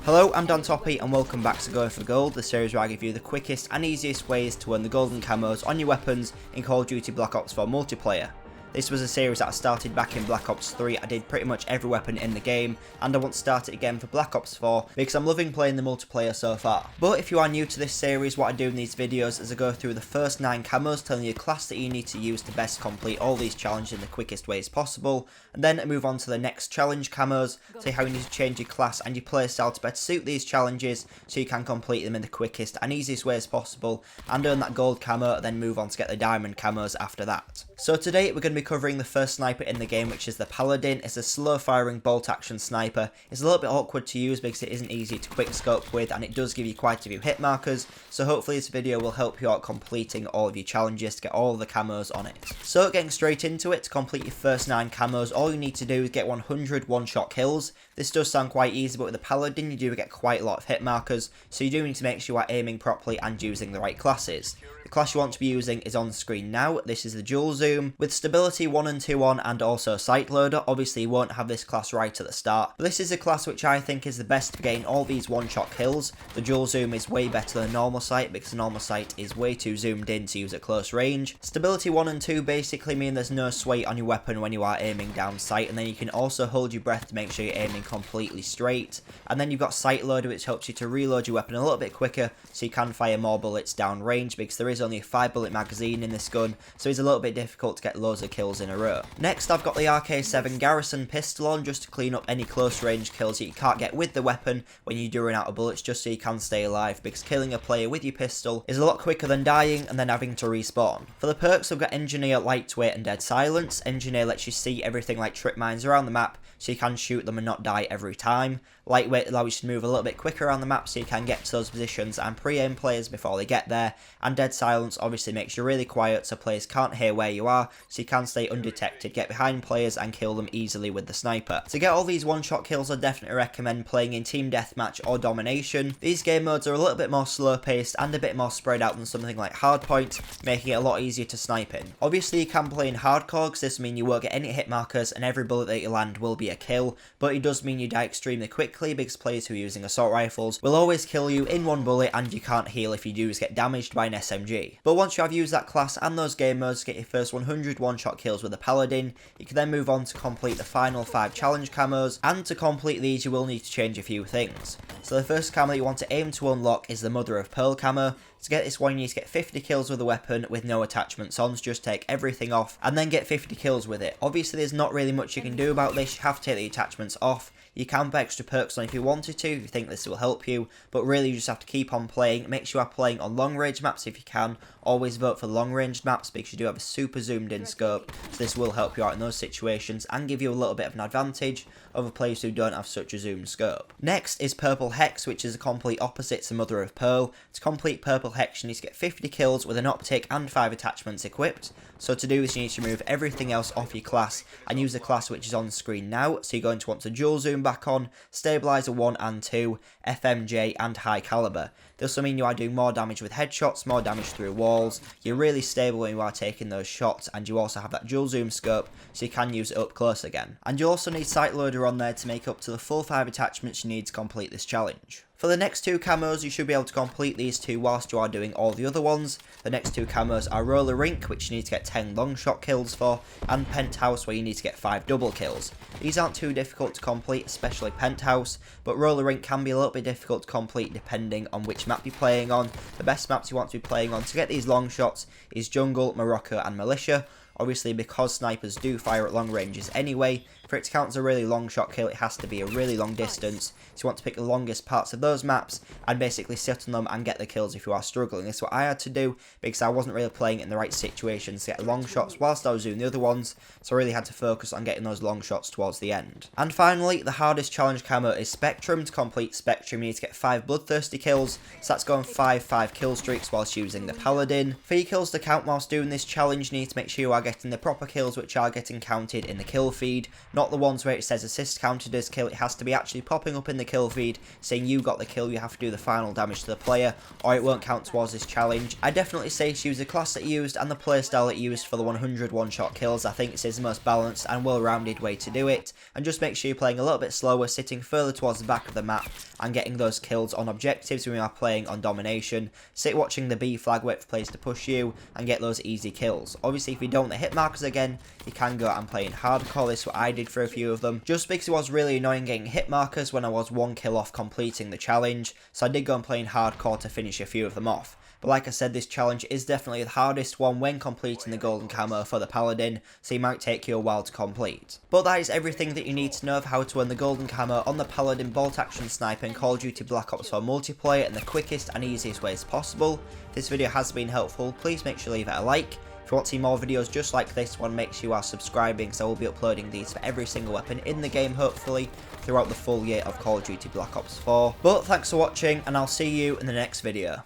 Hello, I'm Dan Toppy and welcome back to Going for Gold, the series where I give you the quickest and easiest ways to earn the golden camos on your weapons in Call of Duty Black Ops 4 multiplayer. This was a series that I started back in Black Ops 3, I did pretty much every weapon in the game, and I want to start it again for Black Ops 4 because I'm loving playing the multiplayer so far. But if you are new to this series, what I do in these videos is I go through the first 9 camos, telling you the class that you need to use to best complete all these challenges in the quickest ways possible, and then I move on to the next challenge camos, say how you need to change your class and your playstyle to better suit these challenges so you can complete them in the quickest and easiest ways possible, and earn that gold camo, then move on to get the diamond camos after that. So today we're going to be covering the first sniper in the game, which is the Paladin. It's a slow firing bolt action sniper. It's a little bit awkward to use because it isn't easy to quick scope with, and it does give you quite a few hit markers, so hopefully this video will help you out completing all of your challenges to get all of the camos on it. So getting straight into it, to complete your first 9 camos, all you need to do is get 100 one-shot kills. This does sound quite easy, but with the Paladin you do get quite a lot of hit markers, so you do need to make sure you are aiming properly and using the right classes. The class you want to be using is on the screen now. This is the dual zoom with stability 1 and 2 on, and also sight loader. Obviously you won't have this class right at the start, but this is a class which I think is the best for getting all these one-shot kills. The dual zoom is way better than normal sight because the normal sight is way too zoomed in to use at close range. Stability 1 and 2 basically mean there's no sway on your weapon when you are aiming down sight, and then you can also hold your breath to make sure you're aiming completely straight. And then you've got sight loader, which helps you to reload your weapon a little bit quicker so you can fire more bullets down range, because there is only a 5-bullet magazine in this gun, so it's a little bit difficult to get loads of kills in a row. Next I've got the RK7 Garrison pistol on, just to clean up any close range kills that you can't get with the weapon when you do run out of bullets, just so you can stay alive, because killing a player with your pistol is a lot quicker than dying and then having to respawn. For the perks I've got Engineer, Lightweight and Dead Silence. Engineer lets you see everything like trip mines around the map, so you can shoot them and not die every time. Lightweight allows you to move a little bit quicker around the map so you can get to those positions and pre-aim players before they get there. And Dead Silence obviously makes you really quiet so players can't hear where you are, so you can stay undetected, get behind players and kill them easily with the sniper. To get all these one-shot kills, I definitely recommend playing in Team Deathmatch or Domination. These game modes are a little bit more slow-paced and a bit more spread out than something like Hardpoint, making it a lot easier to snipe in. Obviously you can play in Hardcore because this means you won't get any hit markers and every bullet that you land will be a kill, but it does mean you die extremely quickly because players who are using assault rifles will always kill you in one bullet and you can't heal if you do get damaged by an SMG. But once you have used that class and those game modes to get your first 100 one-shot kills with the Paladin, you can then move on to complete the final 5 challenge camos, and to complete these you will need to change a few things. So the first camo that you want to aim to unlock is the Mother of Pearl camo. To get this one you need to get 50 kills with a weapon with no attachments on, so just take everything off and then get 50 kills with it. Obviously there's not really much you can do about this, you have to take the attachments off. You can put extra perks on if you wanted to, if you think this will help you, but really you just have to keep on playing. Make sure you are playing on long range maps if you can. Always vote for long range maps because you do have a super zoomed in scope, so this will help you out in those situations and give you a little bit of an advantage over players who don't have such a zoomed scope. Next is Purple Hex, which is the complete opposite to Mother of Pearl. To complete Purple Hex you need to get 50 kills with an optic and 5 attachments equipped. So to do this you need to remove everything else off your class and use the class which is on the screen now. So you're going to want to dual zoom back on, stabilizer 1 and 2, FMJ and high caliber. This will mean you are doing more damage with headshots, more damage through walls. You're really stable when you are taking those shots, and you also have that dual zoom scope so you can use it up close again. And you also need sight loader on there to make up to the full 5 attachments you need to complete this challenge. For the next 2 camos, you should be able to complete these 2 whilst you are doing all the other ones. The next 2 camos are Roller Rink, which you need to get 10 long shot kills for, and Penthouse, where you need to get 5 double kills. These aren't too difficult to complete, especially Penthouse, but Roller Rink can be a little bit difficult to complete depending on which map you're playing on. The best maps you want to be playing on to get these long shots is Jungle, Morocco and Militia. Obviously because snipers do fire at long ranges anyway, for it to count as a really long shot kill it has to be a really long distance, so you want to pick the longest parts of those maps and basically sit on them and get the kills if you are struggling. This is what I had to do because I wasn't really playing in the right situations to get long shots whilst I was doing the other ones, so I really had to focus on getting those long shots towards the end. And finally, the hardest challenge camo is Spectrum. To complete Spectrum you need to get 5 Bloodthirsty kills, so that's going 5 kill streaks whilst using the Paladin. For your kills to count whilst doing this challenge you need to make sure you are getting the proper kills which are getting counted in the kill feed. not the ones where it says assist counted as kill. It has to be actually popping up in the kill feed saying you got the kill, you have to do the final damage to the player, or it won't count towards this challenge. I definitely say choose the class that you used and the playstyle that you used for the 100 one-shot kills. I think this is the most balanced and well-rounded way to do it, and just make sure you're playing a little bit slower, sitting further towards the back of the map and getting those kills on objectives when you are playing on domination. Sit watching the B flag, wait for players to push you and get those easy kills. Obviously if you don't the hit markers again, you can go and play in hardcore. This is what I did for a few of them, just because it was really annoying getting hit markers when I was 1 kill off completing the challenge, so I did go and play in hardcore to finish a few of them off. But like I said, this challenge is definitely the hardest one when completing the golden camo for the Paladin, so it might take you a while to complete. But that is everything that you need to know of how to earn the golden camo on the Paladin Bolt-Action Sniper in Call of Duty Black Ops 4 multiplayer in the quickest and easiest ways possible. If this video has been helpful, please make sure to leave it a like. If you want to see more videos just like this one, make sure you are subscribing, so I will be uploading these for every single weapon in the game, hopefully, throughout the full year of Call of Duty Black Ops 4. But thanks for watching, and I'll see you in the next video.